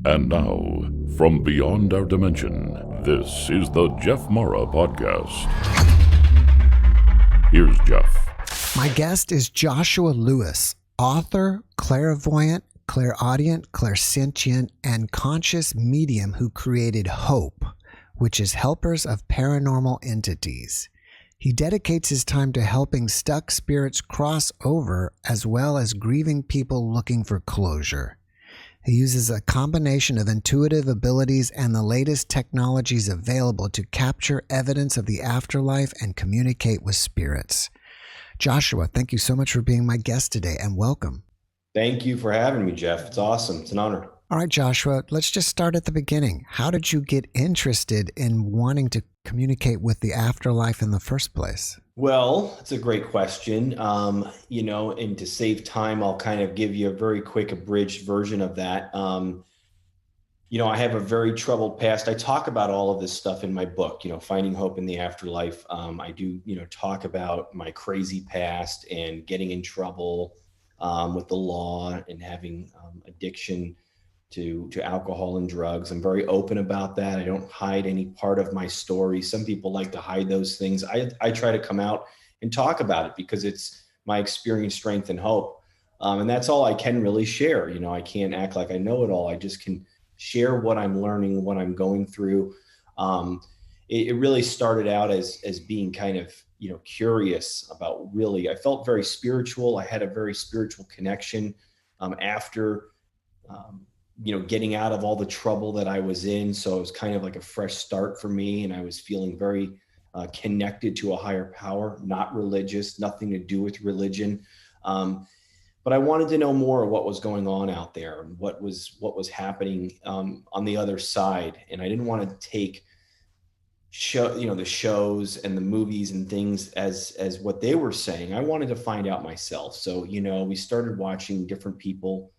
And now, from beyond our dimension, this is the JeffMara podcast. Here's Jeff. My guest is Joshua Lewis, author, clairvoyant, clairaudient, clairsentient, and conscious medium who created HOPE, which is Helpers of Paranormal Entities. He dedicates his time to helping stuck spirits cross over, as well as grieving people looking for closure. He uses a combination of intuitive abilities and the latest technologies available to capture evidence of the afterlife and communicate with spirits. Joshua, thank you so much for being my guest today, and welcome. Thank you for having me, Jeff. It's awesome. It's an honor. All right, Joshua, let's just start at the beginning. How did you get interested in wanting to communicate with the afterlife in the first place? Well, it's a great question. And to save time, I'll kind of give you a very quick abridged version of that. I have a very troubled past. I talk about all of this stuff in my book, Finding Hope in the Afterlife. I do, talk about my crazy past and getting in trouble with the law and having addiction to alcohol and drugs. I'm very open about that. I don't hide any part of my story. Some people like to hide those things. I try to come out and talk about it because it's my experience, strength, and hope. And that's all I can really share. I can't act like I know it all. I just can share what I'm learning, what I'm going through. It really started out as being kind of, curious about really, I felt very spiritual. I had a very spiritual connection after getting out of all the trouble that I was in. So it was kind of like a fresh start for me. And I was feeling very connected to a higher power, not religious, nothing to do with religion. But I wanted to know more of what was going on out there and what was happening on the other side. And I didn't want to take the shows and the movies and things as what they were saying. I wanted to find out myself. So, we started watching different people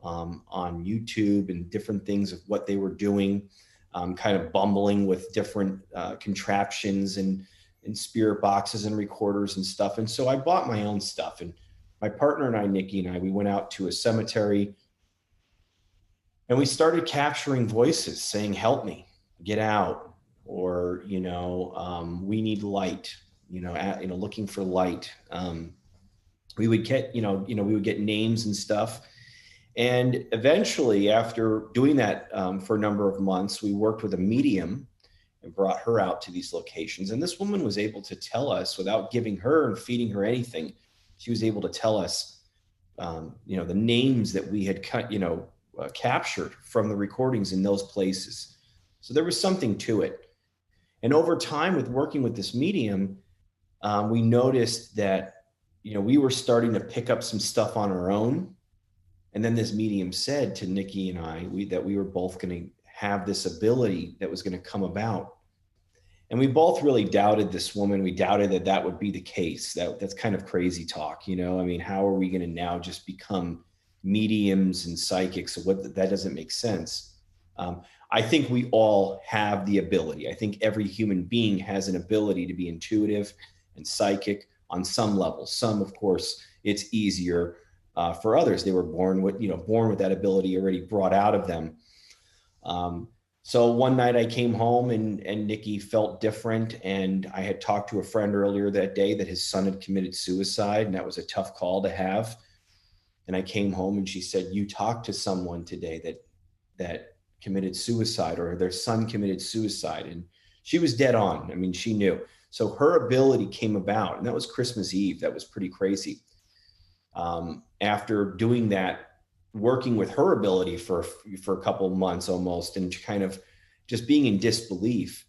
on YouTube and different things of what they were doing, kind of bumbling with different contraptions and spirit boxes and recorders and stuff. And so I bought my own stuff. And my partner and I, Nikki and I, we went out to a cemetery and we started capturing voices saying, "Help me, get out," or, "We need light," looking for light. We would get, we would get names and stuff. And eventually, after doing that for a number of months, we worked with a medium and brought her out to these locations. And this woman was able to tell us, without giving her and feeding her anything, she was able to tell us, the names that we had captured from the recordings in those places. So there was something to it. And over time, with working with this medium, we noticed that, we were starting to pick up some stuff on our own. And then this medium said to Nikki and I, that we were both going to have this ability that was going to come about. And we both really doubted this woman. We doubted that would be the case. That's kind of crazy talk, how are we going to now just become mediums and psychics? That doesn't make sense. I think we all have the ability. I think every human being has an ability to be intuitive and psychic on some level. Some, of course, it's easier. For others, they were born with that ability already brought out of them. So one night I came home and Nikki felt different. And I had talked to a friend earlier that day that his son had committed suicide. And that was a tough call to have. And I came home and she said, "You talked to someone today that committed suicide, or their son committed suicide." And she was dead on. She knew. So her ability came about, and that was Christmas Eve. That was pretty crazy. After doing that, working with her ability for a couple of months almost, and kind of just being in disbelief,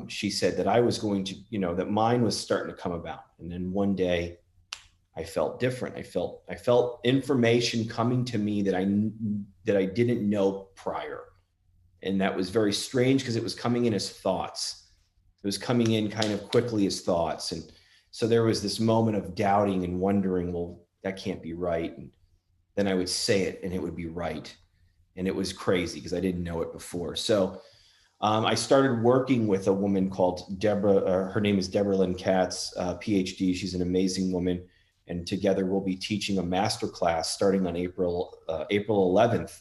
she said that I was going to, that mine was starting to come about. And then one day I felt different. I felt information coming to me that I didn't know prior. And that was very strange because it was coming in as thoughts. It was coming in kind of quickly as thoughts. And so there was this moment of doubting and wondering, well, that can't be right. And then I would say it and it would be right. And it was crazy because I didn't know it before. So I started working with a woman called Deborah. Her name is Deborah Lynn Katz, PhD. She's an amazing woman. And together we'll be teaching a masterclass starting on April 11th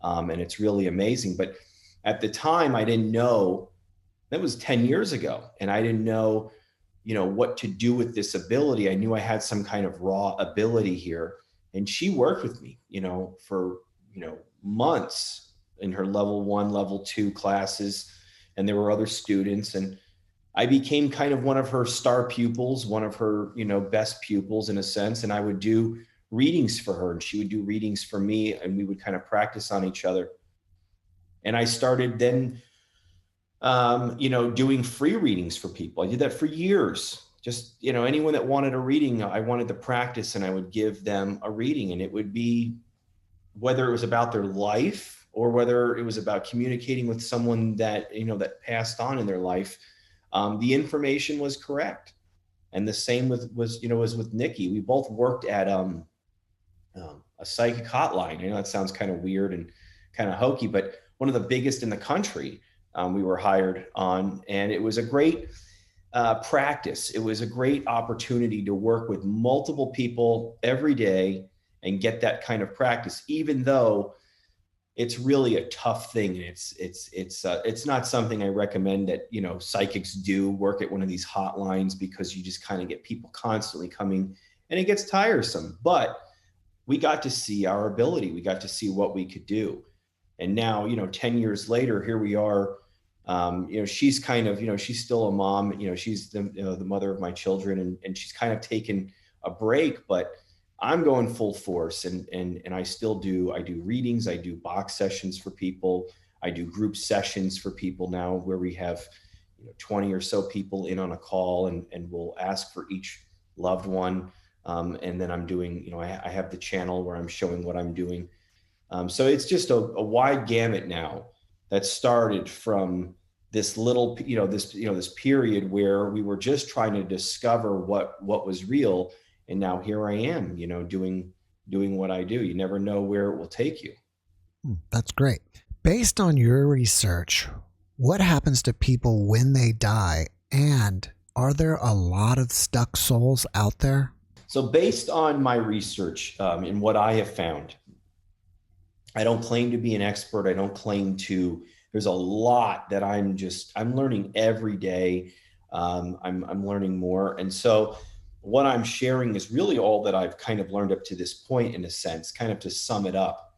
And it's really amazing. But at the time, I didn't know. That was 10 years ago, and I didn't know, what to do with this ability. I knew I had some kind of raw ability here, and she worked with me, for months in her level 1, level 2 classes, and there were other students, and I became kind of one of her star pupils, one of her, best pupils in a sense. And I would do readings for her, and she would do readings for me, and we would kind of practice on each other. And I started then, doing free readings for people. I did that for years. Just, anyone that wanted a reading, I wanted to practice, and I would give them a reading, and it would be whether it was about their life or whether it was about communicating with someone that, that passed on in their life. The information was correct. And the same was with Nikki. We both worked at a psychic hotline. That sounds kind of weird and kind of hokey, but one of the biggest in the country. We were hired on, and it was a great practice. It was a great opportunity to work with multiple people every day and get that kind of practice, even though it's really a tough thing. And it's not something I recommend that, psychics do work at one of these hotlines, because you just kind of get people constantly coming, and it gets tiresome. But we got to see our ability. We got to see what we could do. And now, 10 years later, here we are. She's kind of, she's still a mom, she's the mother of my children, and she's kind of taken a break, but I'm going full force, and I do readings. I do box sessions for people. I do group sessions for people now, where we have 20 or so people in on a call, and we'll ask for each loved one. And then I'm doing, I have the channel where I'm showing what I'm doing. So it's just a wide gamut now that started from this little, this period where we were just trying to discover what was real. And now here I am, doing what I do. You never know where it will take you. That's great. Based on your research, what happens to people when they die? And are there a lot of stuck souls out there? So based on my research and what I have found, I don't claim to be an expert. I don't claim to, there's a lot that I'm learning every day. I'm learning more. And so what I'm sharing is really all that I've kind of learned up to this point, in a sense, kind of to sum it up.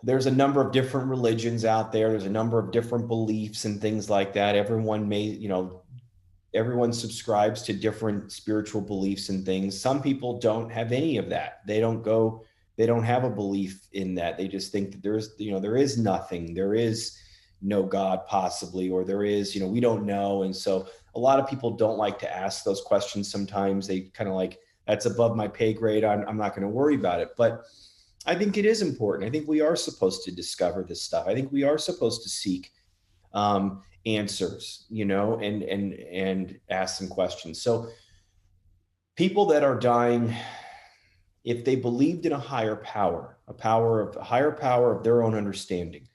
There's a number of different religions out there. There's a number of different beliefs and things like that. Everyone everyone subscribes to different spiritual beliefs and things. Some people don't have any of that. They don't have a belief in that. They just think that there is nothing. There is no God possibly, or there is, we don't know. And so a lot of people don't like to ask those questions. Sometimes they kind of like, that's above my pay grade. I'm not going to worry about it. But I think it is important. I think we are supposed to discover this stuff. I think we are supposed to seek answers, and ask some questions. So people that are dying, if they believed in a higher power, a higher power of their own understanding,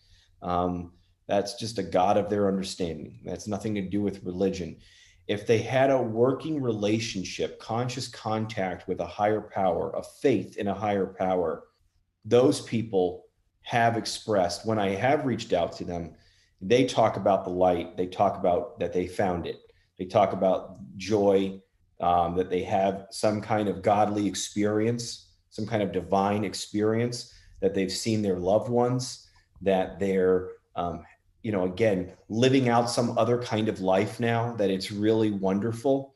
that's just a God of their understanding. That's nothing to do with religion. If they had a working relationship, conscious contact with a higher power, a faith in a higher power, those people have expressed, when I have reached out to them, they talk about the light. They talk about that they found it. They talk about joy, that they have some kind of godly experience, some kind of divine experience, that they've seen their loved ones, that they're, again, living out some other kind of life now, that it's really wonderful.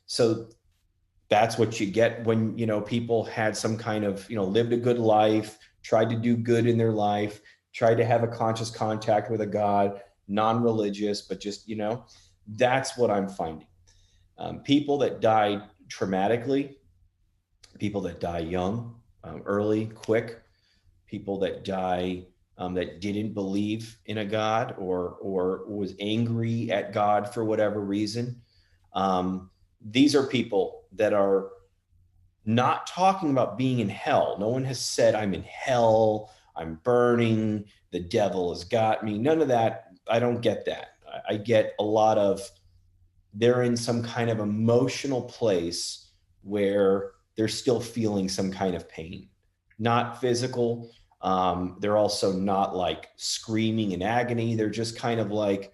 So that's what you get when, people had some kind of, lived a good life, tried to do good in their life, tried to have a conscious contact with a God, non-religious, but just, that's what I'm finding. People that die traumatically, people that die young, early, quick, people that die that didn't believe in a God or was angry at God for whatever reason. These are people that are not talking about being in hell. No one has said, I'm in hell, I'm burning, the devil has got me. None of that. I don't get that. I get a lot of, they're in some kind of emotional place where they're still feeling some kind of pain. not physical. They're also not like screaming in agony. They're just kind of like,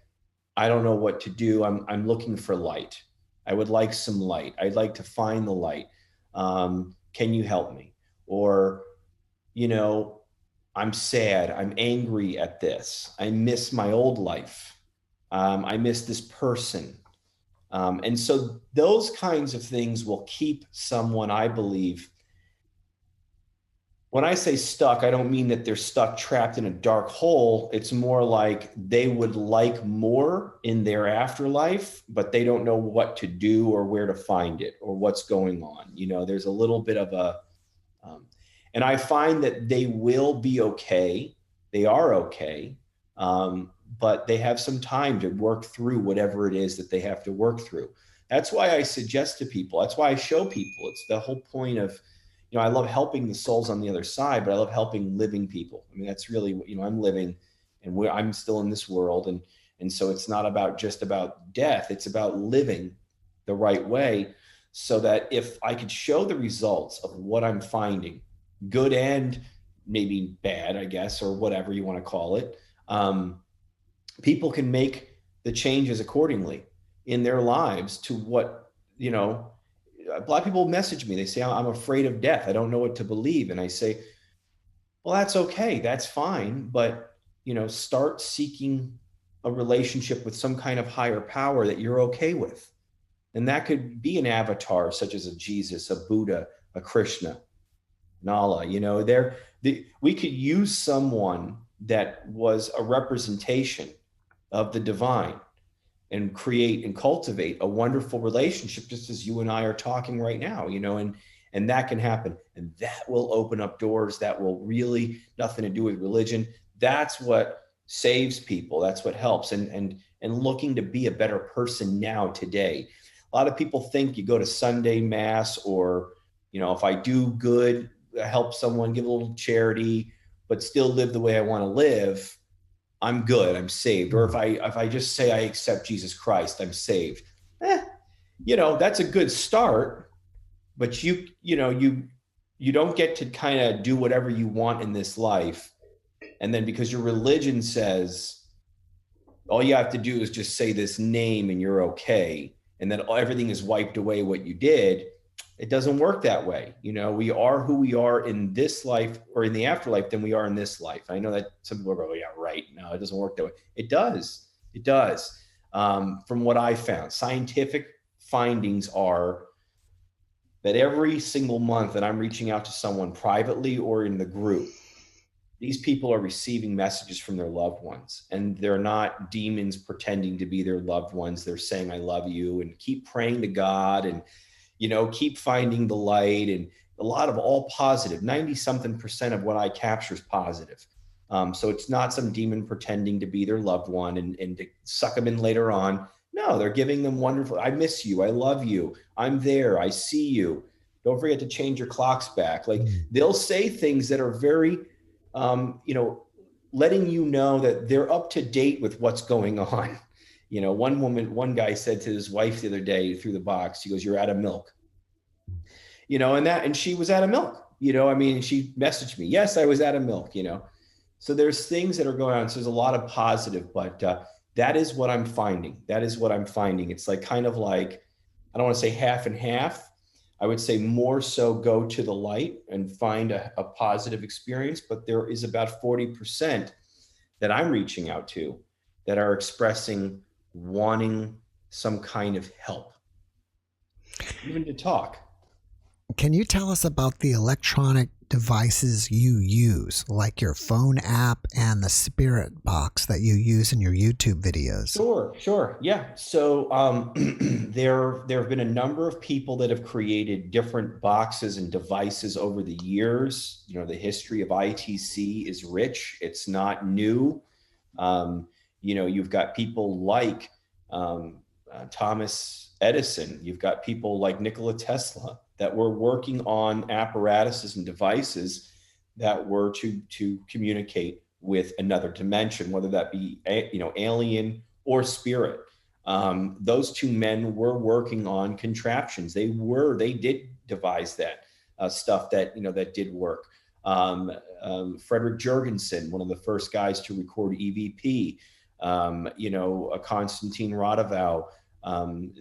I don't know what to do. I'm looking for light. I would like some light. I'd like to find the light. Can you help me? Or, you know, I'm sad. I'm angry at this. I miss my old life. I miss this person. And so those kinds of things will keep someone, I believe. When I say stuck, I don't mean that they're stuck trapped in a dark hole. It's more like they would like more in their afterlife, but they don't know what to do or where to find it or what's going on. You know, there's a little bit of a, and I find that they will be okay. They are okay. But they have some time to work through whatever it is that they have to work through. That's why I suggest to people, that's why I show people. It's the whole point of, you know, I love helping the souls on the other side, but I love helping living people. I mean, that's really, you know, I'm living and I'm still in this world. And so it's not about just about death. It's about living the right way so that if I could show the results of what I'm finding, good and maybe bad, I guess, or whatever you want to call it, people can make the changes accordingly in their lives to what, you know, a lot of people message me. They say, I'm afraid of death. I don't know what to believe. And I say, well, that's okay. That's fine. But, you know, start seeking a relationship with some kind of higher power that you're okay with. And that could be an avatar such as a Jesus, a Buddha, a Krishna, Nala. You know, we could use someone that was a representation of the divine and create and cultivate a wonderful relationship, just as you and I are talking right now, you know, and that can happen. And that will open up doors that will really nothing to do with religion. That's what saves people. That's what helps. And looking to be a better person now today. A lot of people think you go to Sunday mass or, you know, if I do good, help someone, give a little charity, but still live the way I want to live, I'm good, I'm saved. Or if I just say I accept Jesus Christ, I'm saved. You know, that's a good start, but you don't get to kind of do whatever you want in this life. And then because your religion says all you have to do is just say this name and you're okay, and then everything is wiped away what you did, it doesn't work that way. You know, we are who we are in this life or in the afterlife than we are in this life. I know that some people are going, yeah, right. No, it doesn't work that way. It does. It does. From what I found, scientific findings are that every single month that I'm reaching out to someone privately or in the group, these people are receiving messages from their loved ones, and they're not demons pretending to be their loved ones. They're saying, I love you, and keep praying to God, and, you know, keep finding the light, and a lot of all positive, 90-something% of what I capture is positive. So it's not some demon pretending to be their loved one and to suck them in later on. No, they're giving them wonderful, I miss you, I love you, I'm there, I see you. Don't forget to change your clocks back. Like they'll say things that are very, you know, letting you know that they're up to date with what's going on. You know, one guy said to his wife the other day through the box, he goes, you're out of milk. You know, and she was out of milk. You know, I mean, she messaged me, yes, I was out of milk, you know. So there's things that are going on. So there's a lot of positive, but that is what I'm finding. That is what I'm finding. It's like kind of like, I don't want to say half and half. I would say more so go to the light and find a positive experience, but there is about 40% that I'm reaching out to that are expressing wanting some kind of help, even to talk. Can you tell us about the electronic devices you use, like your phone app and the spirit box that you use in your YouTube videos? Sure. Yeah. So there have been a number of people that have created different boxes and devices over the years. You know, the history of ITC is rich. It's not new. You know, you've got people like Thomas Edison. You've got people like Nikola Tesla that were working on apparatuses and devices that were to communicate with another dimension, whether that be, you know, alien or spirit. Those two men were working on contraptions. They did devise that stuff that, you know, that did work. Frederick Jurgensen, one of the first guys to record EVP, Konstantin Radovow.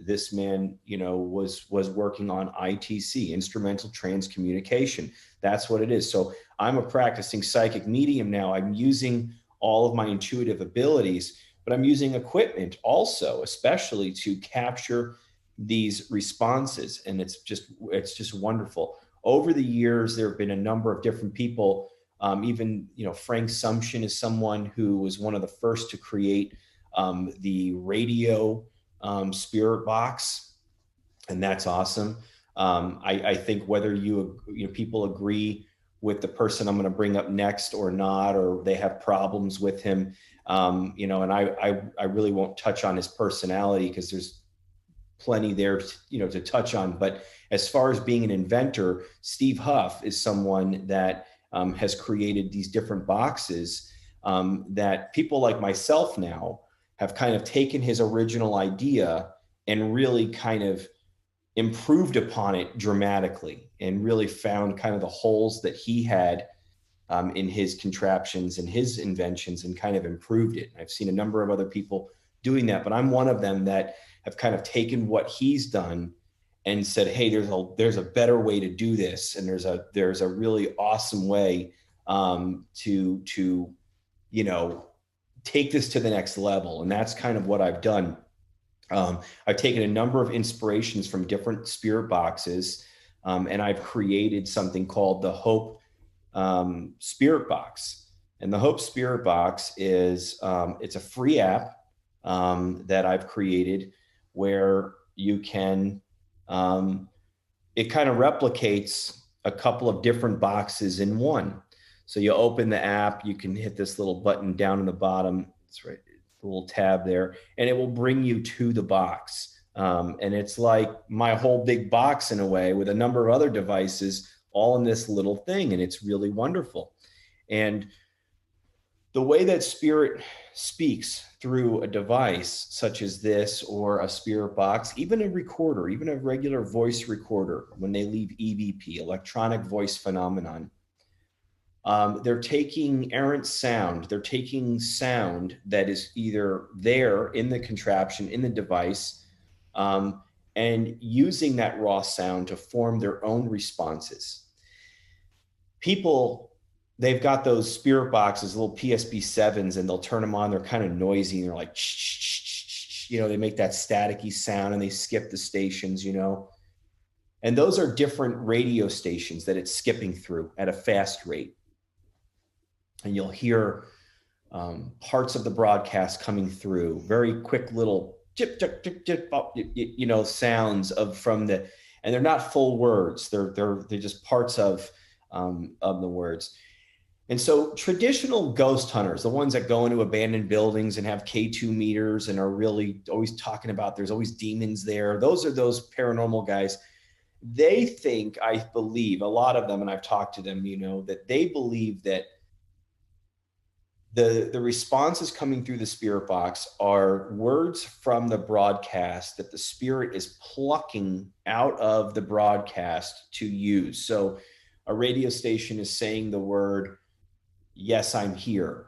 This man, was working on ITC, instrumental transcommunication. That's what it is. So I'm a practicing psychic medium now. I'm using all of my intuitive abilities, but I'm using equipment also, especially to capture these responses. And it's just wonderful. Over the years, there have been a number of different people. Even, Frank Sumption is someone who was one of the first to create the radio spirit box, and that's awesome. I think whether people agree with the person I'm going to bring up next or not, or they have problems with him, and I really won't touch on his personality because there's plenty there, to touch on. But as far as being an inventor, Steve Huff is someone that has created these different boxes that people like myself now have kind of taken his original idea and really kind of improved upon it dramatically, and really found kind of the holes that he had in his contraptions and his inventions, and kind of improved it. I've seen a number of other people doing that, but I'm one of them that have kind of taken what he's done and said, hey, there's a better way to do this, and there's a really awesome way to take this to the next level. And that's kind of what I've done. I've taken a number of inspirations from different spirit boxes, and I've created something called the Hope Spirit Box. And the Hope Spirit Box is it's a free app that I've created, where you can it kind of replicates a couple of different boxes in one. So you open the app, you can hit this little button down in the bottom. It's right, the little tab there, and it will bring you to the box. And it's like my whole big box in a way, with a number of other devices all in this little thing. And it's really wonderful. And the way that spirit speaks through a device such as this, or a spirit box, even a recorder, even a regular voice recorder, when they leave EVP, electronic voice phenomenon, they're taking errant sound. They're taking sound that is either there in the contraption, in the device, and using that raw sound to form their own responses. People, they've got those spirit boxes, little PSB-7s, and they'll turn them on. They're kind of noisy, and they're like, they make that staticky sound, and they skip the stations, and those are different radio stations that it's skipping through at a fast rate. And you'll hear parts of the broadcast coming through, very quick little chip, chip, chip, chip, sounds and they're not full words. They're just parts of the words. And so traditional ghost hunters, the ones that go into abandoned buildings and have K2 meters and are really always talking about there's always demons there, those are those paranormal guys. They think, I believe, a lot of them, and I've talked to them, that they believe that the responses coming through the spirit box are words from the broadcast that the spirit is plucking out of the broadcast to use. So a radio station is saying the word, yes, I'm here.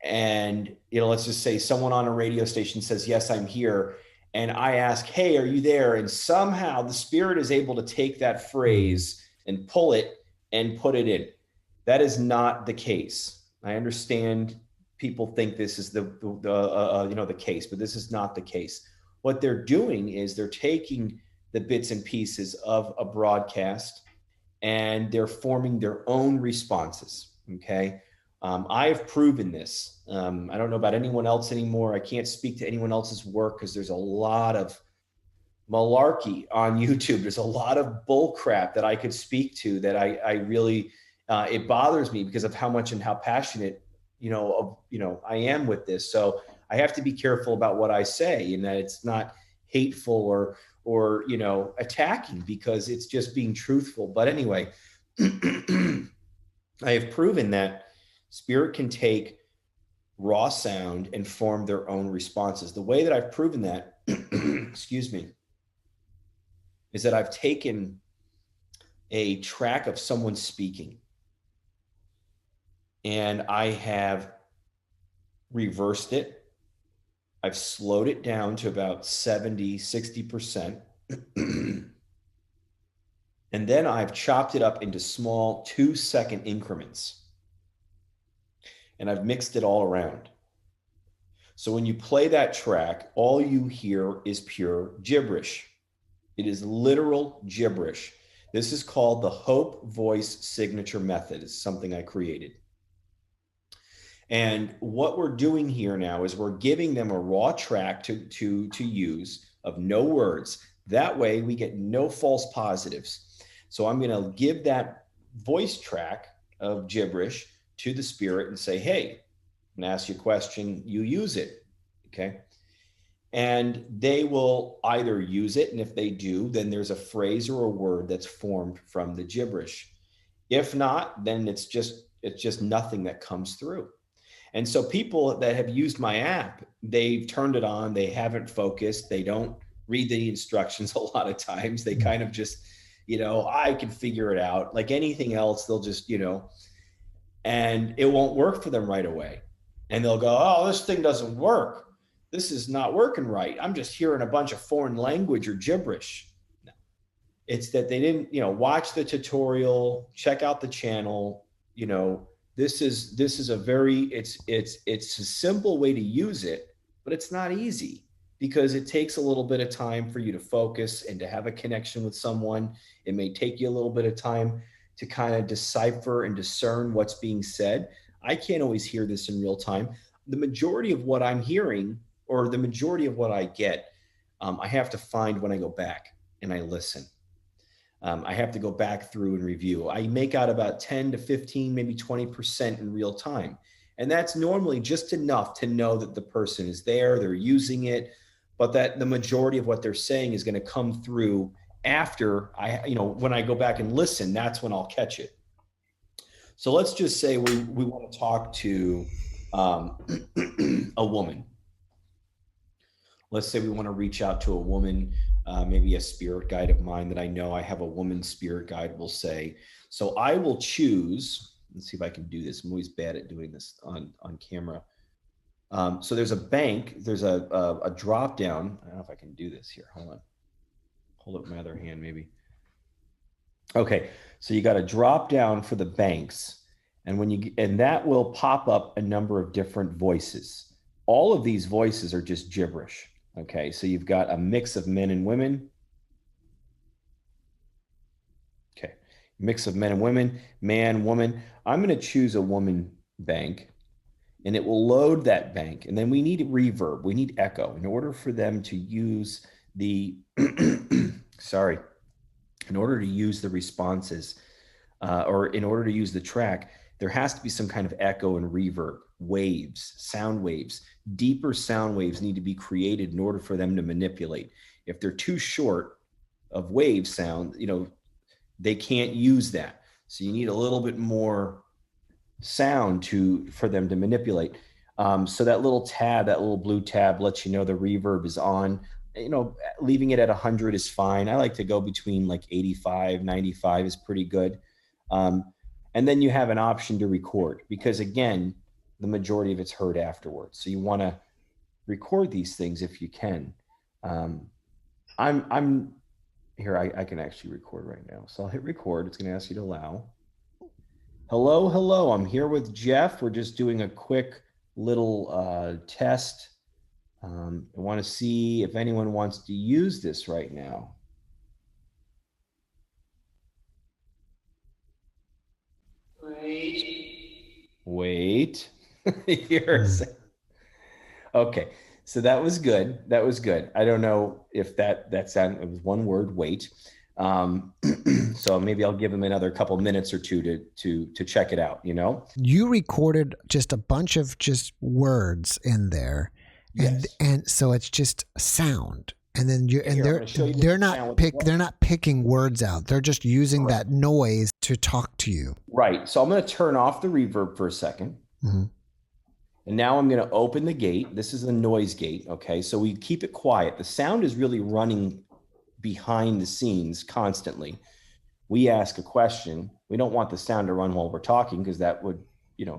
And, let's just say someone on a radio station says, yes, I'm here. And I ask, hey, are you there? And somehow the spirit is able to take that phrase and pull it and put it in. That is not the case. I understand people think this is the case, but this is not the case. What they're doing is they're taking the bits and pieces of a broadcast and they're forming their own responses. Okay. I've proven this. I don't know about anyone else anymore. I can't speak to anyone else's work because there's a lot of malarkey on YouTube. There's a lot of bull crap that I could speak to that I really, it bothers me because of how much and how passionate, I am with this. So I have to be careful about what I say, and that it's not hateful or attacking, because it's just being truthful. But anyway, I have proven that spirit can take raw sound and form their own responses. The way that I've proven that, excuse me, is that I've taken a track of someone speaking. and I have reversed it. I've slowed it down to about 70, 60%. And then I've chopped it up into small 2-second increments. And I've mixed it all around. So when you play that track, all you hear is pure gibberish. It is literal gibberish. This is called the Hope Voice Signature Method. It's something I created. And what we're doing here now is we're giving them a raw track to use of no words. That way we get no false positives. So I'm going to give that voice track of gibberish to the spirit and say, hey, I'm going to ask you a question, you use it. Okay. And they will either use it, and if they do, then there's a phrase or a word that's formed from the gibberish. If not, then it's just nothing that comes through. And so people that have used my app, they've turned it on, they haven't focused, they don't read the instructions a lot of times. They kind of just, I can figure it out. Like anything else, they'll just, and it won't work for them right away. And they'll go, oh, this thing doesn't work. This is not working right. I'm just hearing a bunch of foreign language or gibberish. No. It's that they didn't, watch the tutorial, check out the channel. This is a very, it's a simple way to use it, but it's not easy because it takes a little bit of time for you to focus and to have a connection with someone. It may take you a little bit of time to kind of decipher and discern what's being said. I can't always hear this in real time. The majority of what I'm hearing, or the majority of what I get, I have to find when I go back and I listen. I have to go back through and review. I make out about 10 to 15, maybe 20% in real time. And that's normally just enough to know that the person is there, they're using it, but that the majority of what they're saying is going to come through after when I go back and listen, that's when I'll catch it. So let's just say we want to talk to a woman. Let's say we want to reach out to a woman, maybe a spirit guide of mine that I know. I have a woman spirit guide will say. So I will choose, let's see if I can do this. I'm always bad at doing this on camera. So there's a bank, there's a drop down. I don't know if I can do this here. Hold on. Hold up my other hand maybe. Okay, so you got a drop down for the banks, and that will pop up a number of different voices. All of these voices are just gibberish. Okay, so you've got a mix of men and women. Okay, mix of men and women, man, woman. I'm going to choose a woman bank, and it will load that bank. And then we need reverb, we need echo in order for them to use the, sorry, in order to use the responses, or in order to use the track, there has to be some kind of echo and reverb, waves, sound waves. Deeper sound waves need to be created in order for them to manipulate. If they're too short of wave sound, they can't use that. So you need a little bit more sound for them to manipulate. So that little tab, that little blue tab lets you know the reverb is on. Leaving it at 100 is fine. I like to go between like 85, 95 is pretty good. And then you have an option to record, because again, the majority of it's heard afterwards. So you want to record these things if you can. I'm here. I can actually record right now. So I'll hit record. It's going to ask you to allow. Hello. I'm here with Jeff. We're just doing a quick little test. I want to see if anyone wants to use this right now. Wait. Okay, so that was good. I don't know if that sounded, it was one word, wait. So maybe I'll give them another couple minutes or two to check it out. You recorded just a bunch of just words in there, and Yes. and so it's just sound. And then they're not picking words out. They're just using that noise to talk to you. Right. So I'm going to turn off the reverb for a second. Mm-hmm. And now I'm going to open the gate. This is the noise gate. Okay. So we keep it quiet. The sound is really running behind the scenes constantly. We ask a question. We don't want the sound to run while we're talking, because that would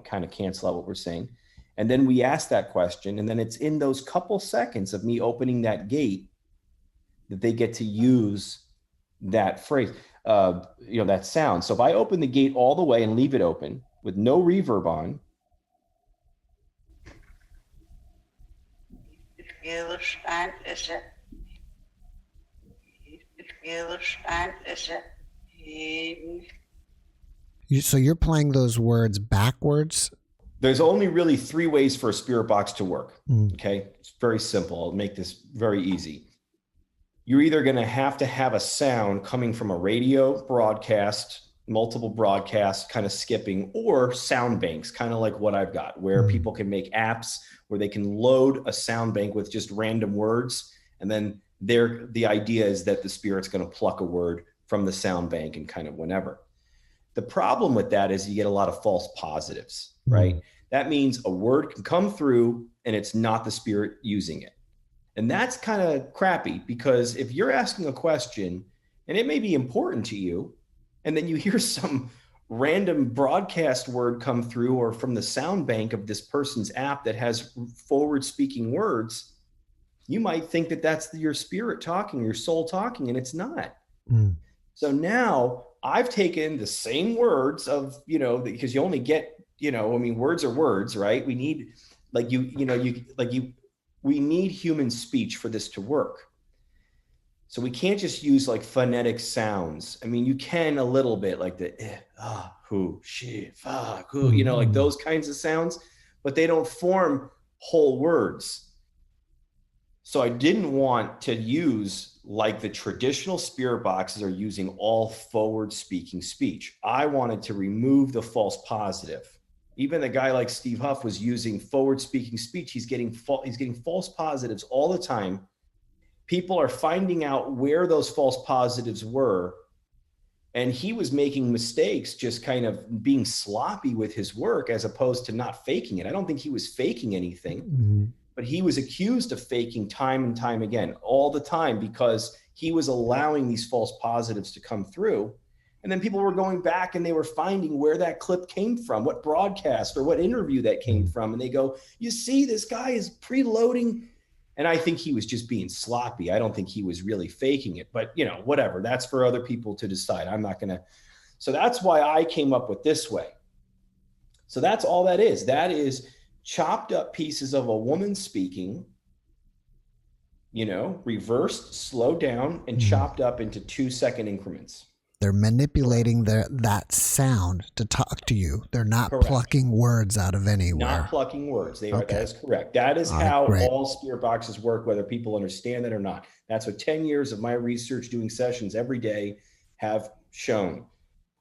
kind of cancel out what we're saying. And then we ask that question, and then it's in those couple seconds of me opening that gate that they get to use that phrase, that sound. So if I open the gate all the way and leave it open with no reverb on, so you're playing those words backwards? There's only really 3 ways for a spirit box to work. Okay. It's very simple. I'll make this very easy. You're either going to have a sound coming from a radio broadcast, multiple broadcasts kind of skipping, or sound banks, kind of like what I've got, where people can make apps where they can load a sound bank with just random words. And then the idea is that the spirit's going to pluck a word from the sound bank and kind of whenever. The problem with that is you get a lot of false positives, right? That means a word can come through and it's not the spirit using it. And that's kind of crappy, because if you're asking a question and it may be important to you, and then you hear some random broadcast word come through or from the sound bank of this person's app that has forward speaking words, you might think that that's your spirit talking, your soul talking, and it's not. So now I've taken the same words of, because you only get, words are words, right? We need we need human speech for this to work. So we can't just use like phonetic sounds. I mean, you can a little bit like the who, she, fuck, who, like those kinds of sounds, but they don't form whole words. So I didn't want to use like the traditional spirit boxes are using all forward speaking speech. I wanted to remove the false positive. Even a guy like Steve Huff was using forward speaking speech. He's getting false positives all the time. People are finding out where those false positives were. And he was making mistakes, just kind of being sloppy with his work as opposed to not faking it. I don't think he was faking anything, but he was accused of faking time and time again, all the time, because he was allowing these false positives to come through. And then people were going back and they were finding where that clip came from, what broadcast or what interview that came from. And they go, you see, this guy is preloading. And I think he was just being sloppy. I don't think he was really faking it, but whatever, that's for other people to decide. I'm not going to. So that's why I came up with this way. So that's all that is. That is chopped up pieces of a woman speaking, reversed, slowed down, and chopped up into 2-second increments. They're manipulating that sound to talk to you. They're not Correct. Plucking words out of anywhere. Not plucking words. That is correct. That is all spirit boxes work, whether people understand it or not. That's what 10 years of my research doing sessions every day have shown.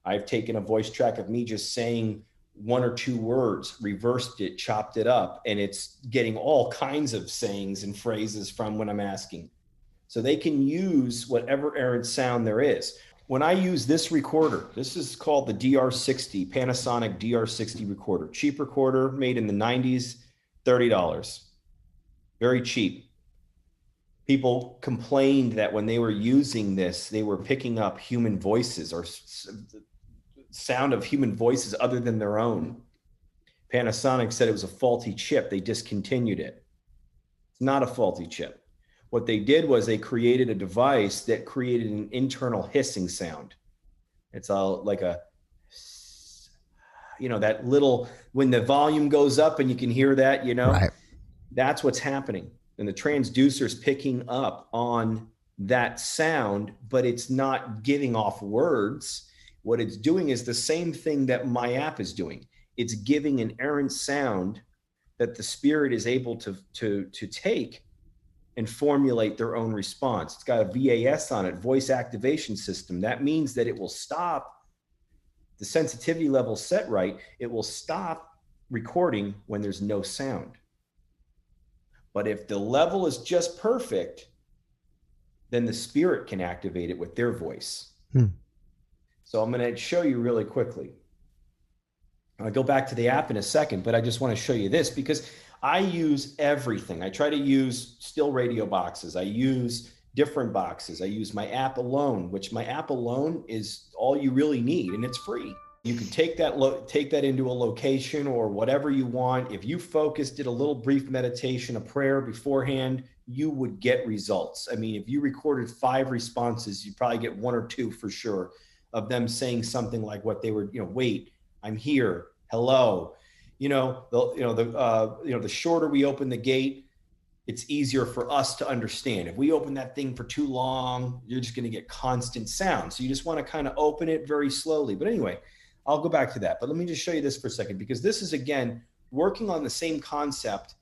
I've taken a voice track of me just saying 1 or 2 words, reversed it, chopped it up, and it's getting all kinds of sayings and phrases from when I'm asking. So they can use whatever errant sound there is. When I use this recorder, this is called the DR60, Panasonic DR60 recorder. Cheap recorder, made in the 90s, $30. Very cheap. People complained that when they were using this, they were picking up human voices or sound of human voices other than their own. Panasonic said it was a faulty chip. They discontinued it. It's not a faulty chip. What they did was they created a device that created an internal hissing sound. It's all like a, that little, when the volume goes up and you can hear that, Right. That's what's happening. And the transducer's picking up on that sound, but it's not giving off words. What it's doing is the same thing that my app is doing. It's giving an errant sound that the spirit is able to take and formulate their own response. It's got a VAS on it, voice activation system. That means that it will stop, the sensitivity level set right, it will stop recording when there's no sound. But if the level is just perfect, then the spirit can activate it with their voice. So I'm going to show you really quickly. I'll go back to the app in a second, but I just want to show you this because I use everything. I try to use still radio boxes. I use different boxes. I use my app alone, which my app alone is all you really need, and it's free. You can take that into a location or whatever you want. If you focused, did a little brief meditation, a prayer beforehand, you would get results. I mean, if you recorded 5 responses, you'd probably get 1 or 2 for sure of them saying something like what they were, wait, I'm here, hello. The shorter we open the gate, it's easier for us to understand. If we open that thing for too long, you're just going to get constant sound. So you just want to kind of open it very slowly. But anyway, I'll go back to that. But let me just show you this for a second, because this is, again, working on the same concept,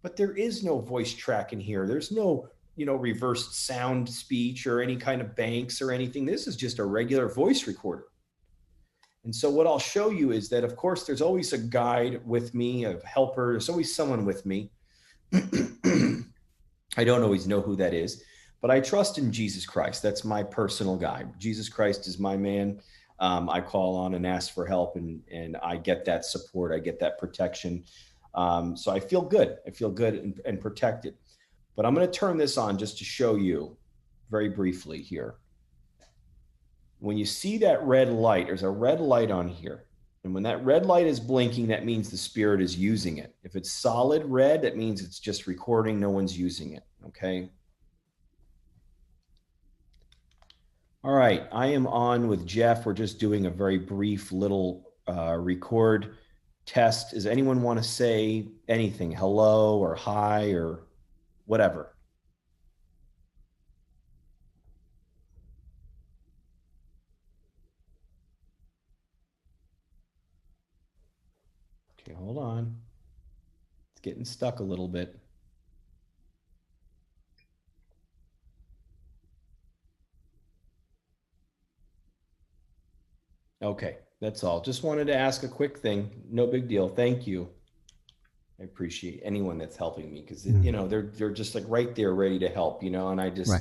but there is no voice track in here. There's no, reversed sound speech or any kind of banks or anything. This is just a regular voice recorder. And so what I'll show you is that, of course, there's always a guide with me, a helper. There's always someone with me. I don't always know who that is, but I trust in Jesus Christ. That's my personal guide. Jesus Christ is my man. I call on and ask for help, and I get that support. I get that protection. So I feel good. I feel good and protected. But I'm going to turn this on just to show you very briefly here. When you see that red light, there's a red light on here. And when that red light is blinking, that means the spirit is using it. If it's solid red, that means it's just recording. No one's using it. Okay. All right. I am on with Jeff. We're just doing a very brief little record test. Does anyone want to say anything? Hello or hi or whatever? Okay, hold on. It's getting stuck a little bit. Okay, that's all. Just wanted to ask a quick thing. No big deal. Thank you. I appreciate anyone that's helping me, because they're just like right there ready to help, and I just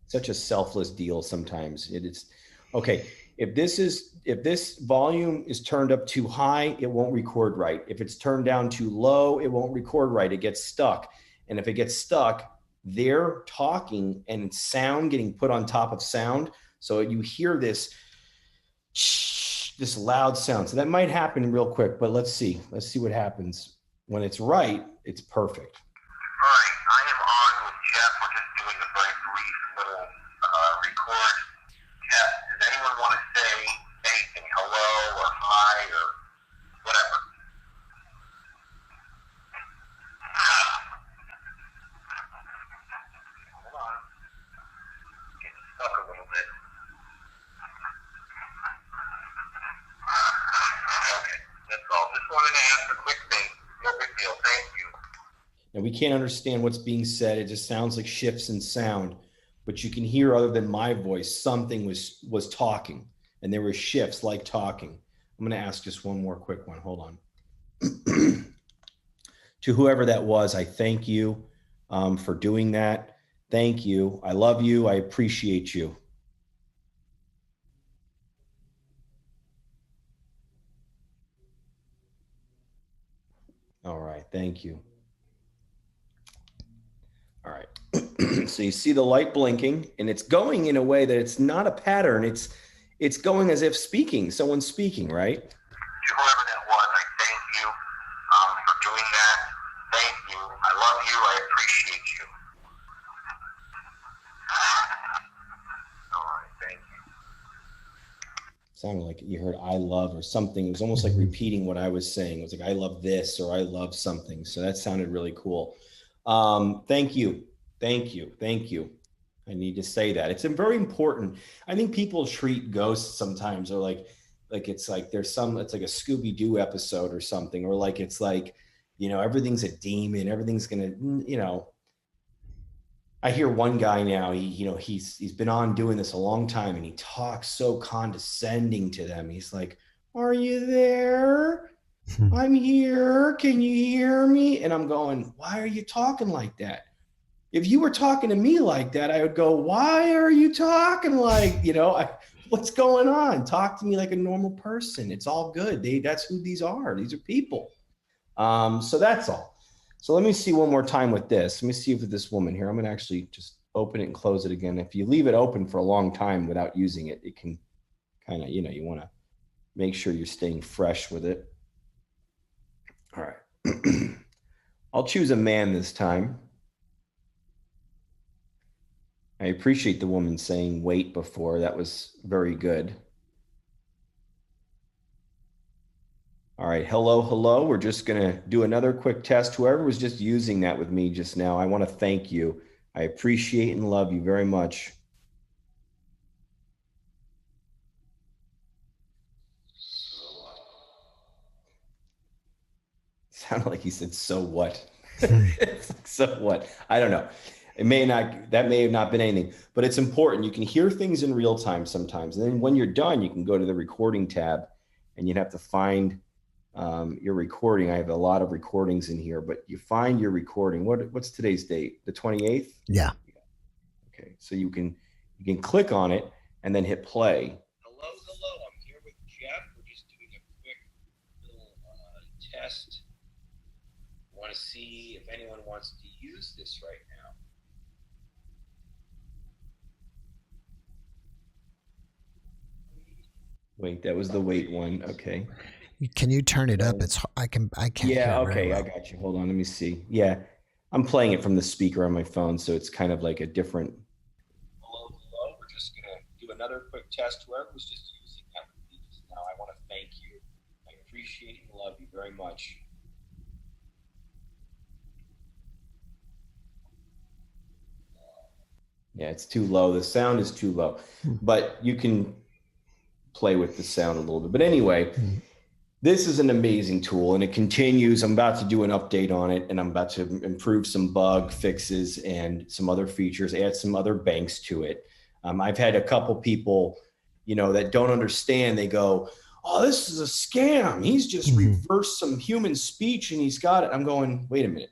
such a selfless deal sometimes. It is okay. If this volume is turned up too high, it won't record right. If it's turned down too low, it won't record right. It gets stuck. And if it gets stuck, they're talking and sound getting put on top of sound. So you hear this loud sound. So that might happen real quick, but let's see what happens. When it's right, it's perfect. All right, I am on with Jeff. We're just doing a very brief little record test. Does anyone want to say anything, hello or hi or whatever? Hold on. Getting stuck a little bit. Okay, that's all. Just wanted to ask a quick thing. No big deal. Thank you. Now, we can't understand what's being said. It just sounds like shifts in sound, but you can hear, other than my voice, something was talking, and there were shifts like talking. I'm going to ask just one more quick one. Hold on. To whoever that was, I thank you for doing that. Thank you. I love you. I appreciate you. All right. Thank you. All right. So you see the light blinking, and it's going in a way that it's not a pattern. It's going as if speaking. Someone's speaking, right? To whoever that was, I thank you for doing that. Thank you. I love you. I appreciate you. All right. Thank you. Sounded like you heard "I love" or something. It was almost like repeating what I was saying. It was like, "I love this" or "I love something." So that sounded really cool. Thank you. Thank you. Thank you. I need to say that. It's very important. I think people treat ghosts sometimes, or like it's like it's like a Scooby-Doo episode or something, or like it's like, everything's a demon, everything's gonna, I hear one guy now, he's been on doing this a long time, and he talks so condescending to them. He's like, "Are you there? I'm here. Can you hear me?" And I'm going, "Why are you talking like that?" If you were talking to me like that, I would go, "Why are you talking like, what's going on? Talk to me like a normal person. It's all good. That's who these are. These are people." So that's all. So let me see one more time with this. Let me see if this woman here, I'm going to actually just open it and close it again. If you leave it open for a long time without using it, it can kind of, you want to make sure you're staying fresh with it. All right. I'll choose a man this time. I appreciate the woman saying wait before. That was very good. All right. Hello, hello. We're just going to do another quick test. Whoever was just using that with me just now, I want to thank you. I appreciate and love you very much. Sounded like he said, so what? It's like, so what? I don't know. That may have not been anything, but it's important. You can hear things in real time sometimes. And then when you're done, you can go to the recording tab and you'd have to find your recording. I have a lot of recordings in here, but you find your recording. What's today's date? The 28th? Yeah. Okay. So you can click on it and then hit play. Hello. I'm here with Jeff. We're just doing a quick little test. I want to see if anyone wants to use this right now. Wait, that was the wait one. Okay. Can you turn it up? I can't. Yeah. Hear Okay. well. I got you. Hold on. Let me see. Yeah. I'm playing it from the speaker on my phone. So it's kind of like a different. Hello. We're just going to do another quick test. Whoever was just using that with me just now, I want to thank you. I appreciate and love you very much. Yeah, it's too low. The sound is too low, but you can play with the sound a little bit. But anyway, this is an amazing tool and it continues. I'm about to do an update on it and I'm about to improve some bug fixes and some other features, add some other banks to it. I've had a couple people, that don't understand. They go, oh, this is a scam. He's just reversed some human speech and he's got it. I'm going, wait a minute.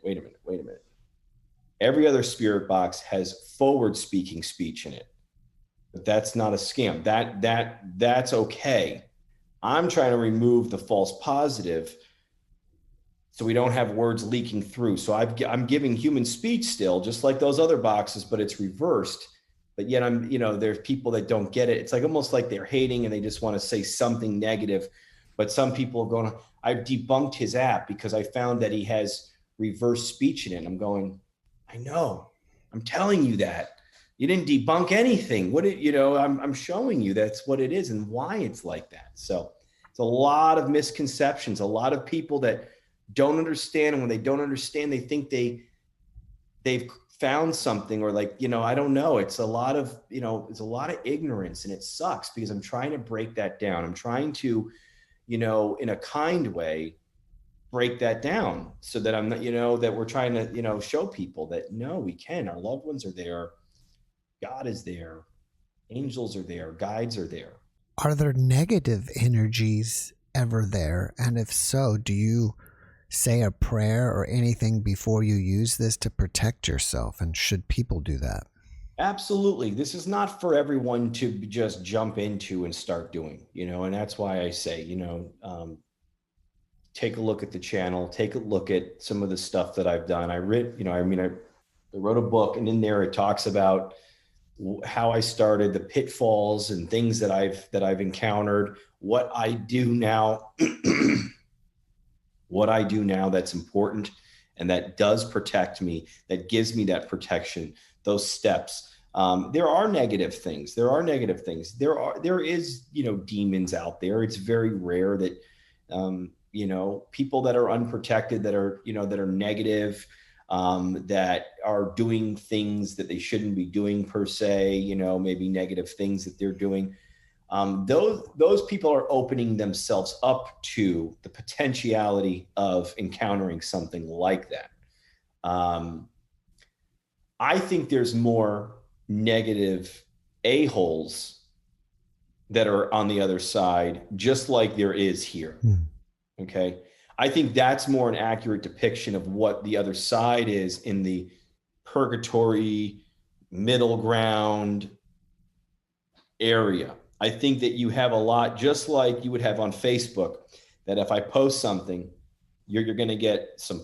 Every other spirit box has forward speaking speech in it, but that's not a scam. That's okay. I'm trying to remove the false positive so we don't have words leaking through. So I'm giving human speech still, just like those other boxes, but it's reversed. But yet there's people that don't get it. It's like almost like they're hating and they just want to say something negative. But some people are going, I've debunked his app because I found that he has reverse speech in it. And I'm going, I know, I'm telling you that. You didn't debunk anything. I'm showing you that's what it is and why it's like that. So it's a lot of misconceptions, a lot of people that don't understand. And when they don't understand, they think they've found something or I don't know. It's a lot of, it's a lot of ignorance and it sucks because I'm trying to break that down. I'm trying to, in a kind way, break that down so that I'm not, that we're trying to, show people that no, we can. Our loved ones are there. God is there. Angels are there. Guides are there. Are there negative energies ever there? And if so, do you say a prayer or anything before you use this to protect yourself? And should people do that? Absolutely. This is not for everyone to just jump into and start doing, and that's why I say, take a look at the channel, take a look at some of the stuff that I've done. I wrote a book and in there it talks about how I started, the pitfalls and things that I've encountered, what I do now, that's important and that does protect me, that gives me that protection, those steps. There are negative things. There is, demons out there. It's very rare that, people that are unprotected, that are negative, that are doing things that they shouldn't be doing per se, maybe negative things that they're doing. Those people are opening themselves up to the potentiality of encountering something like that. I think there's more negative a-holes that are on the other side, just like there is here. Okay. I think that's more an accurate depiction of what the other side is in the purgatory, middle ground area. I think that you have a lot, just like you would have on Facebook, that if I post something, you're going to get some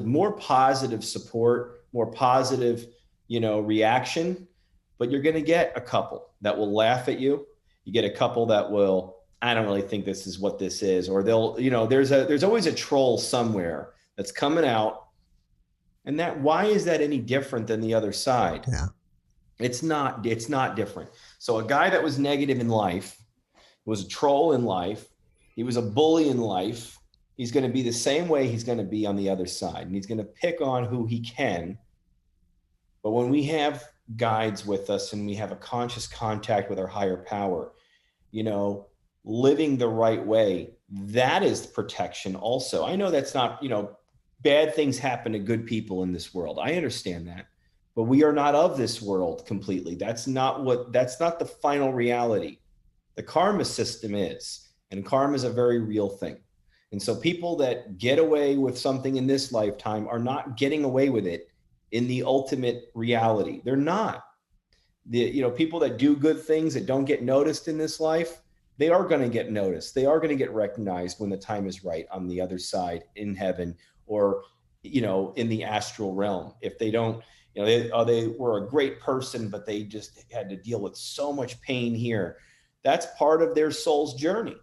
more positive support, more positive, reaction, but you're going to get a couple that will laugh at you. You get a couple that will I don't really think this is what this is, or they'll, there's always a troll somewhere that's coming out. And why is that any different than the other side? Yeah. It's not different. So a guy that was negative in life, was a troll in life, he was a bully in life, he's going to be the same way he's going to be on the other side. And he's going to pick on who he can. But when we have guides with us and we have a conscious contact with our higher power, living the right way, that is protection also. I know that's not, bad things happen to good people in this world. I understand that, but we are not of this world completely. That's not the final reality. The karma system is, and karma is a very real thing. And so people that get away with something in this lifetime are not getting away with it in the ultimate reality. They're not. People that do good things that don't get noticed in this life, they are going to get noticed. They are going to get recognized when the time is right on the other side in heaven, or, in the astral realm. If they don't, they were a great person, but they just had to deal with so much pain here. That's part of their soul's journey.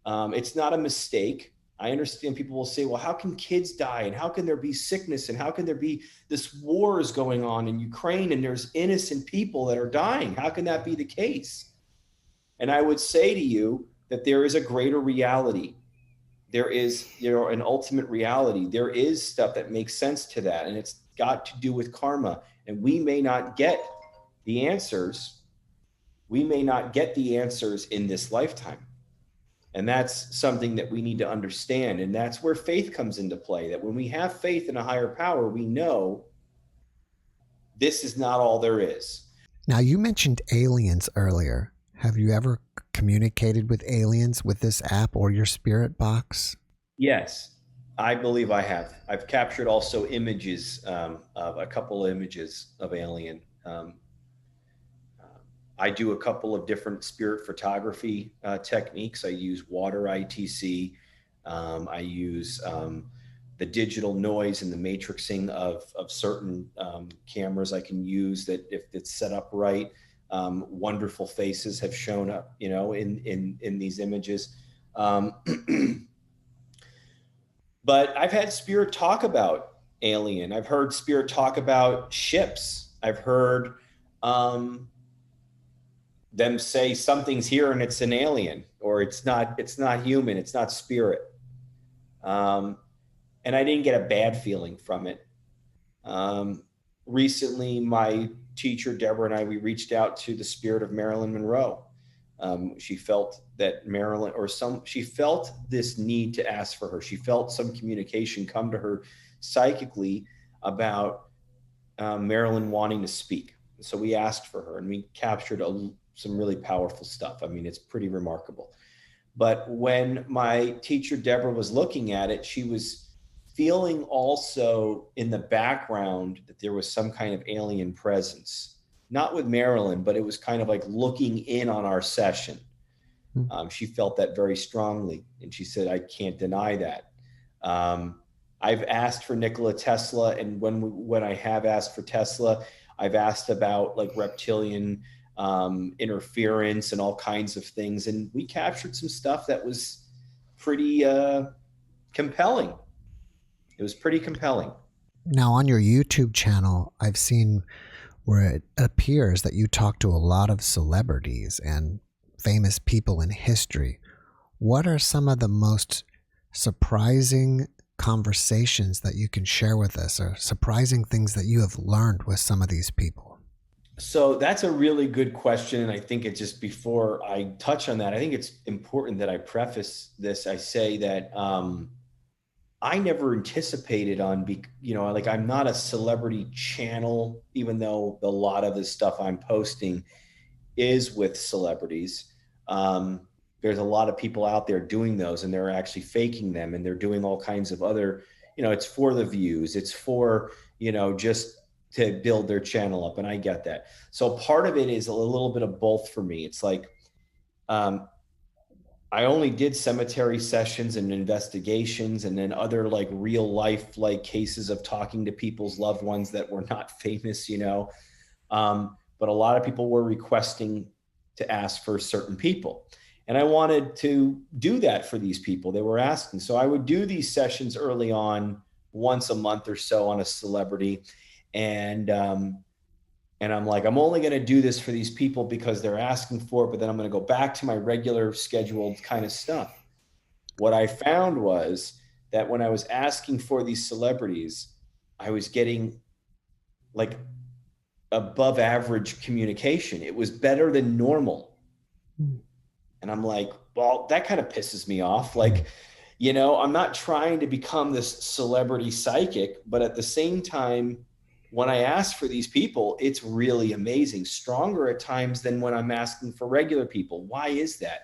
It's not a mistake. I understand people will say, well, how can kids die? And how can there be sickness? And how can there be this war is going on in Ukraine and there's innocent people that are dying? How can that be the case? And I would say to you that there is a greater reality. There is, an ultimate reality. There is stuff that makes sense to that. And it's got to do with karma. And we may not get the answers. We may not get the answers in this lifetime. And that's something that we need to understand. And that's where faith comes into play, that when we have faith in a higher power, we know this is not all there is. Now, you mentioned aliens earlier. Have you ever communicated with aliens with this app or your spirit box? Yes, I believe I have. I've captured also images, of a couple of images of alien. I do a couple of different spirit photography techniques. I use water ITC. I use the digital noise and the matrixing of certain cameras I can use that, if it's set up right, wonderful faces have shown up, in these images. But I've had spirit talk about alien. I've heard spirit talk about ships. I've heard them say something's here and it's an alien, or it's not human, it's not spirit. And I didn't get a bad feeling from it. Recently, my teacher, Deborah, and I, we reached out to the spirit of Marilyn Monroe. She felt that she felt this need to ask for her. She felt some communication come to her psychically about Marilyn wanting to speak. So we asked for her and we captured some really powerful stuff. I mean, it's pretty remarkable. But when my teacher, Deborah, was looking at it, she was feeling also in the background that there was some kind of alien presence, not with Marilyn, but it was kind of like looking in on our session. She felt that very strongly. And she said, I can't deny that. I've asked for Nikola Tesla. And when I have asked for Tesla, I've asked about like reptilian interference and all kinds of things. And we captured some stuff that was pretty compelling. It was pretty compelling. Now, on your YouTube channel, I've seen where it appears that you talk to a lot of celebrities and famous people in history. What are some of the most surprising conversations that you can share with us, or surprising things that you have learned with some of these people? So that's a really good question. And I think it's just, before I touch on that, I think it's important that I preface this. I say that I never anticipated like, I'm not a celebrity channel, even though a lot of the stuff I'm posting is with celebrities. There's a lot of people out there doing those, and they're actually faking them, and they're doing all kinds of other, it's for the views. It's for, just to build their channel up. And I get that. So part of it is a little bit of both for me. It's like, I only did cemetery sessions and investigations, and then other like real life, like cases of talking to people's loved ones that were not famous, but a lot of people were requesting to ask for certain people. And I wanted to do that for these people. They were asking. So I would do these sessions early on, once a month or so on a celebrity. And I'm like, I'm only going to do this for these people because they're asking for it, but then I'm going to go back to my regular scheduled kind of stuff. What I found was that when I was asking for these celebrities, I was getting like above average communication. It was better than normal. And I'm like, well, that kind of pisses me off. Like, you know, I'm not trying to become this celebrity psychic, but at the same time, when I ask for these people, it's really amazing, stronger at times than when I'm asking for regular people. Why is that?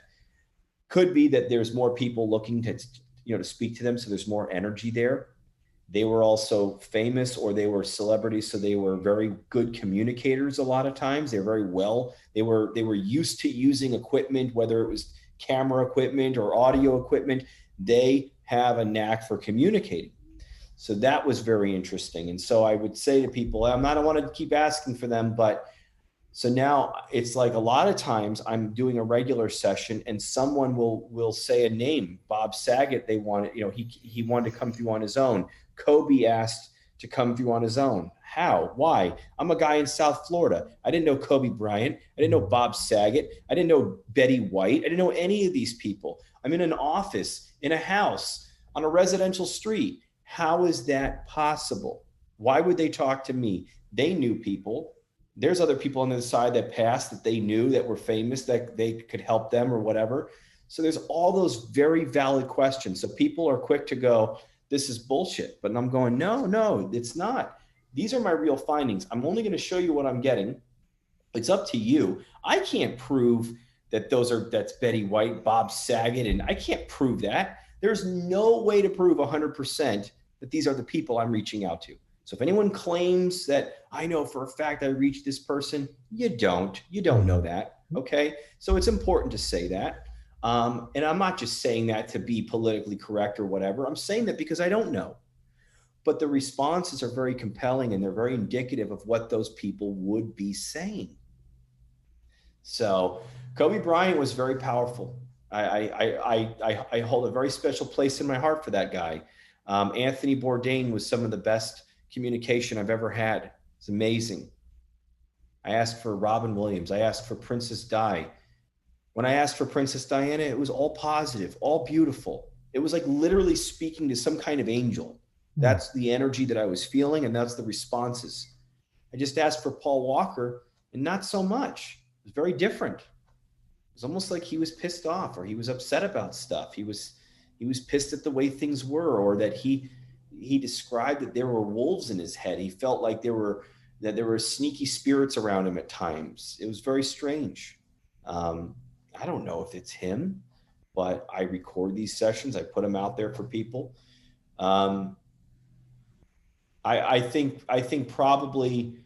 Could be that there's more people looking to, you know, to speak to them. So there's more energy there. They were also famous, or they were celebrities. So they were very good communicators. A lot of times they were used to using equipment, whether it was camera equipment or audio equipment. They have a knack for communicating. So that was very interesting. And so I would say to people, I don't want to keep asking for them, but so now it's like a lot of times I'm doing a regular session and someone will say a name. Bob Saget, they wanted, you know, he wanted to come through on his own. Kobe asked to come through on his own. How? Why? I'm a guy in South Florida. I didn't know Kobe Bryant. I didn't know Bob Saget. I didn't know Betty White. I didn't know any of these people. I'm in an office, in a house, on a residential street. How is that possible? Why would they talk to me? They knew people. There's other people on the other side that passed that they knew that were famous, that they could help them or whatever. So there's all those very valid questions. So people are quick to go, this is bullshit. But I'm going, no, it's not. These are my real findings. I'm only going to show you what I'm getting. It's up to you. I can't prove that that's Betty White, Bob Saget, and I can't prove that. There's no way to prove 100% that these are the people I'm reaching out to. So if anyone claims that I know for a fact I reached this person, you don't know that. Okay. So it's important to say that. And I'm not just saying that to be politically correct or whatever. I'm saying that because I don't know. But the responses are very compelling and they're very indicative of what those people would be saying. So Kobe Bryant was very powerful. I hold a very special place in my heart for that guy. Anthony Bourdain was some of the best communication I've ever had. It's amazing. I asked for Robin Williams. I asked for Princess Di. When I asked for Princess Diana, it was all positive, all beautiful. It was like literally speaking to some kind of angel. That's the energy that I was feeling, and that's the responses. I just asked for Paul Walker, and not so much. It was very different. It was almost like he was pissed off, or he was upset about stuff. He was pissed at the way things were, or that he described that there were wolves in his head. He felt like there were sneaky spirits around him at times. It was very strange. I don't know if it's him, but I record these sessions. I put them out there for people. I think probably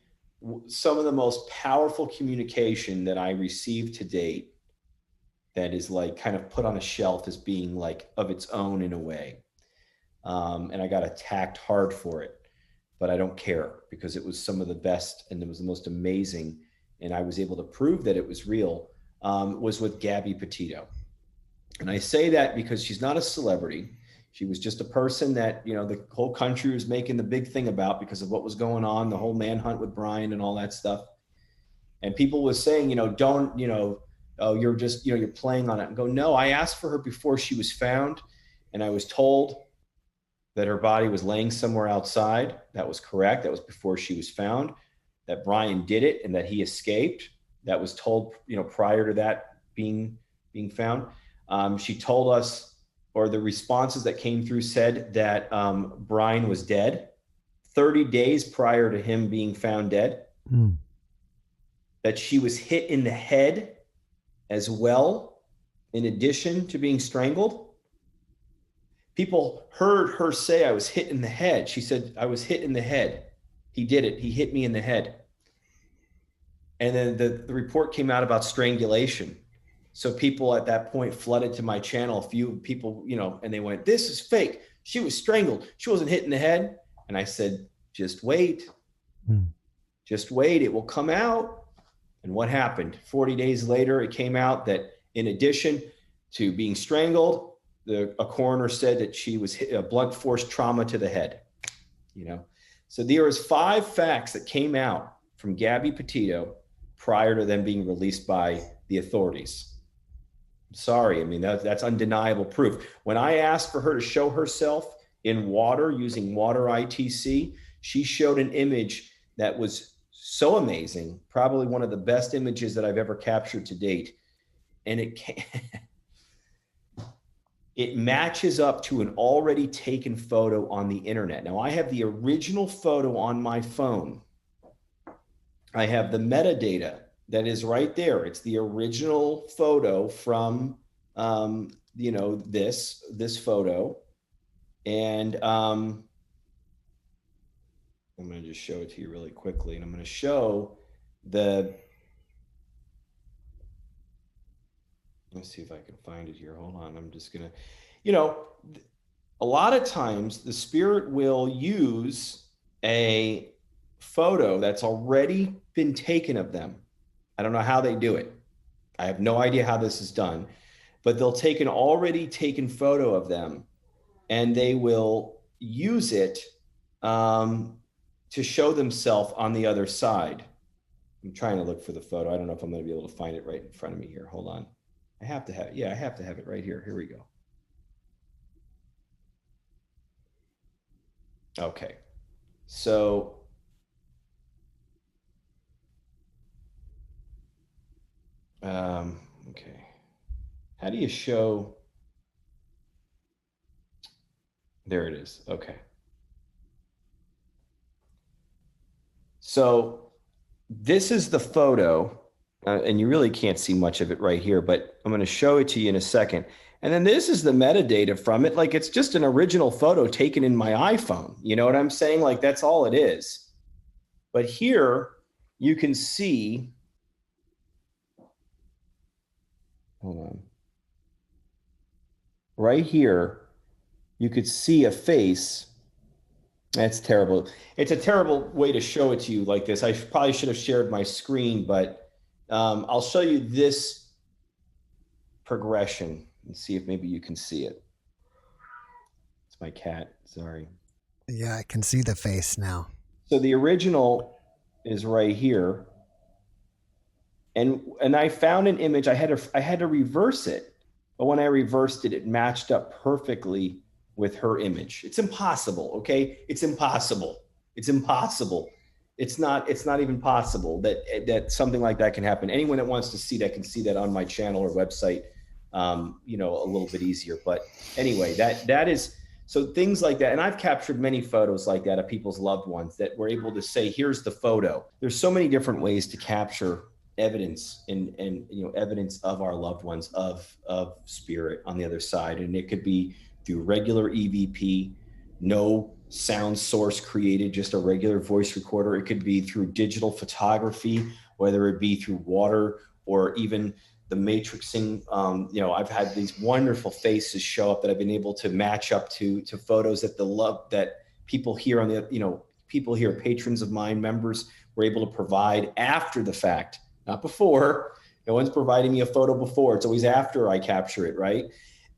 some of the most powerful communication that I received to date that is like kind of put on a shelf as being like of its own in a way. And I got attacked hard for it, but I don't care because it was some of the best and it was the most amazing. And I was able to prove that it was real, was with Gabby Petito. And I say that because she's not a celebrity. She was just a person that, you know, the whole country was making the big thing about because of what was going on, the whole manhunt with Brian and all that stuff. And people was saying, you know, don't, you know, oh, you're just, you know, you're playing on it. And go, no, I asked for her before she was found. And I was told that her body was laying somewhere outside. That was correct. That was before she was found. That Brian did it and that he escaped. That was told, you know, prior to that being found. She told us, or the responses that came through said that Brian was dead 30 days prior to him being found dead. That she was hit in the head as well, in addition to being strangled. People heard her say, I was hit in the head. She said, I was hit in the head. He did it. He hit me in the head. And then the report came out about strangulation. So people at that point flooded to my channel. A few people, you know, and they went, this is fake. She was strangled. She wasn't hit in the head. And I said, just wait. Just wait. It will come out. And what happened? 40 days later, it came out that in addition, to being strangled. A coroner said that she was hit a blunt force trauma to the head. So there is 5 facts that came out from Gabby Petito prior to them being released by the authorities. Sorry, I mean, that's undeniable proof. When I asked for her to show herself in water using water ITC, she showed an image that was so amazing, probably one of the best images that I've ever captured to date. And it matches up to an already taken photo on the internet. Now, I have the original photo on my phone. I have the metadata that is right there. It's the original photo from, this photo. And I'm going to just show it to you really quickly. And I'm going to show let's see if I can find it here. Hold on. I'm just going to, a lot of times the spirit will use a photo that's already been taken of them. I don't know how they do it. I have no idea how this is done, but they'll take an already taken photo of them and they will use it to show themselves on the other side. I'm trying to look for the photo. I don't know if I'm going to be able to find it right in front of me here. Hold on. I have to have it right here. Here we go. Okay. So okay. How do you show? There it is. Okay. So this is the photo, and you really can't see much of it right here, but I'm going to show it to you in a second. And then this is the metadata from it. Like, it's just an original photo taken in my iPhone. You know what I'm saying? Like, that's all it is. But here you can see, hold on. Right here, you could see a face. That's terrible. It's a terrible way to show it to you like this. I probably should have shared my screen, but I'll show you this progression and see if maybe you can see it. It's my cat. Sorry. Yeah, I can see the face now. So the original is right here. And I found an image. I had to reverse it. But when I reversed it, it matched up perfectly with her image. It's impossible, okay? It's impossible. It's impossible. It's not even possible that something like that can happen. Anyone that wants to see that can see that on my channel or website, a little bit easier. But anyway, that is, so things like that. And I've captured many photos like that of people's loved ones that were able to say, here's the photo. There's so many different ways to capture evidence and evidence of our loved ones, of spirit on the other side. And it could be through regular EVP, no sound source created, just a regular voice recorder. It could be through digital photography, whether it be through water or even the matrixing. I've had these wonderful faces show up that I've been able to match up to photos that people here on the, people here, patrons of mine, members, were able to provide after the fact, not before. No one's providing me a photo before. It's always after I capture it, right?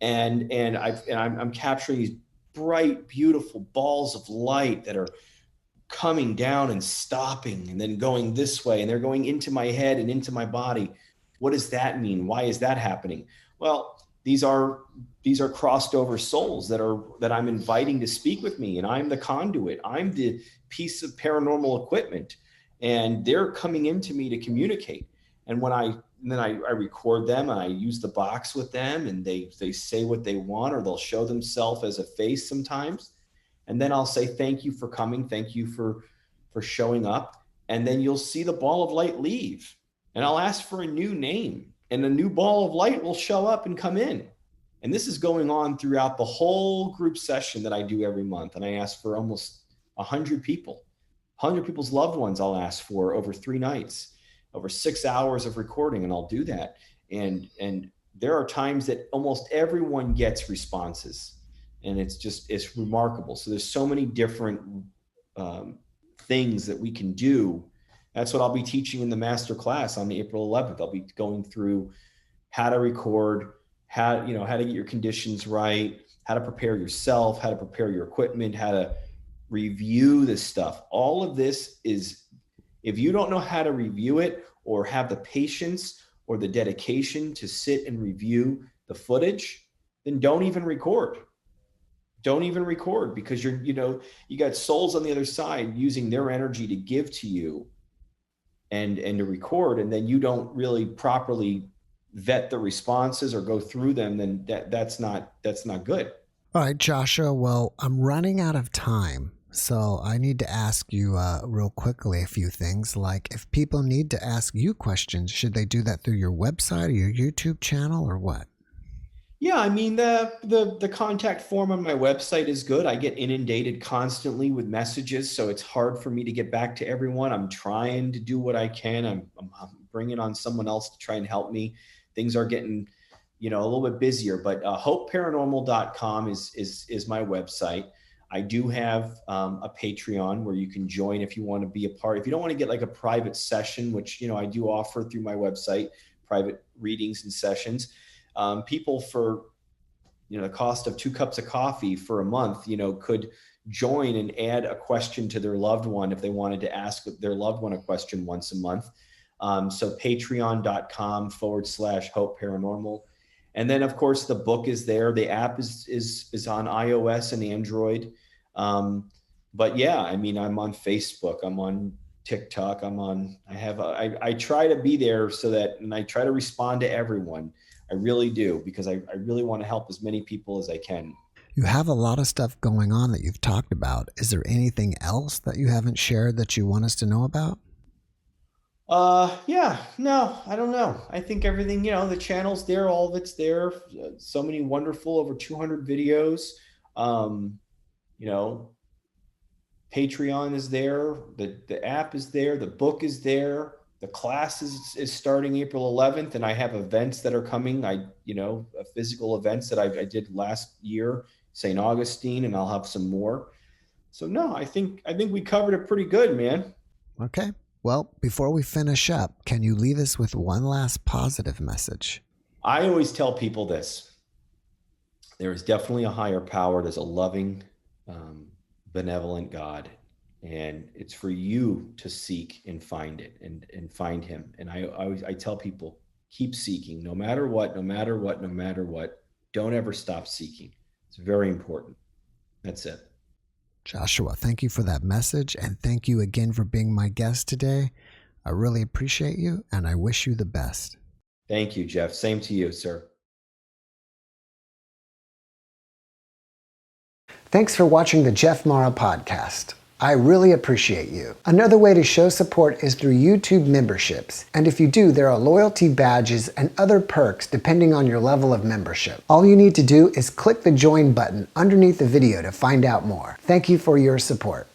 And I'm capturing these bright, beautiful balls of light that are coming down and stopping and then going this way, and they're going into my head and into my body. What does that mean? Why is that happening? Well, these are crossed over souls that I'm inviting to speak with me, and I'm the conduit. I'm the piece of paranormal equipment, and they're coming into me to communicate. And then I record them and I use the box with them, and they say what they want, or they'll show themselves as a face sometimes. And then I'll say, thank you for coming. Thank you for showing up. And then you'll see the ball of light leave, and I'll ask for a new name, and a new ball of light will show up and come in. And this is going on throughout the whole group session that I do every month. And I ask for almost 100 people, 100 people's loved ones. I'll ask for over 3 nights, over 6 hours of recording, and I'll do that. And there are times that almost everyone gets responses, and it's remarkable. So there's so many different things that we can do. That's what I'll be teaching in the master class on April 11th. I'll be going through how to record how to get your conditions right, how to prepare yourself, how to prepare your equipment, how to review this stuff. All of this is, if you don't know how to review it or have the patience or the dedication to sit and review the footage, then don't even record. Don't even record, because you got souls on the other side using their energy to give to you and to record, and then you don't really properly vet the responses or go through them, then that's not good. All right, Joshua. Well, I'm running out of time, so I need to ask you real quickly a few things. Like, if people need to ask you questions, should they do that through your website or your YouTube channel, or what? Yeah, I mean, the contact form on my website is good. I get inundated constantly with messages, so it's hard for me to get back to everyone. I'm trying to do what I can. I'm bringing on someone else to try and help me. Things are getting, a little bit busier, but hopeparanormal.com is my website. I do have a Patreon where you can join if you want to be a part. If you don't want to get like a private session, which, I do offer through my website, private readings and sessions. People for, the cost of 2 cups of coffee for a month, could join and add a question to their loved one if they wanted to ask their loved one a question once a month. So patreon.com/Hope Paranormal. And then, of course, the book is there. The app is on iOS and Android. But yeah, I mean, I'm on Facebook. I'm on Tik Tok. I try to be there and I try to respond to everyone. I really do, because I really want to help as many people as I can. You have a lot of stuff going on that you've talked about. Is there anything else that you haven't shared that you want us to know about? Yeah, no, I don't know. I think everything, the channel's there, all of it's there. So many wonderful, over 200 videos. Patreon is there. The app is there. The book is there. The class is starting April 11th, and I have events that are coming. Physical events that I did last year, St. Augustine, and I'll have some more. So no, I think we covered it pretty good, man. Okay. Well, before we finish up, can you leave us with one last positive message? I always tell people this. There is definitely a higher power. There's a loving, benevolent God. And it's for you to seek and find it and find him. And I tell people, keep seeking, no matter what. Don't ever stop seeking. It's very important. That's it. Joshua, thank you for that message. And thank you again for being my guest today. I really appreciate you, and I wish you the best. Thank you, Jeff. Same to you, sir. Thanks for watching the JeffMara podcast. I really appreciate you. Another way to show support is through YouTube memberships. And if you do, there are loyalty badges and other perks depending on your level of membership. All you need to do is click the join button underneath the video to find out more. Thank you for your support.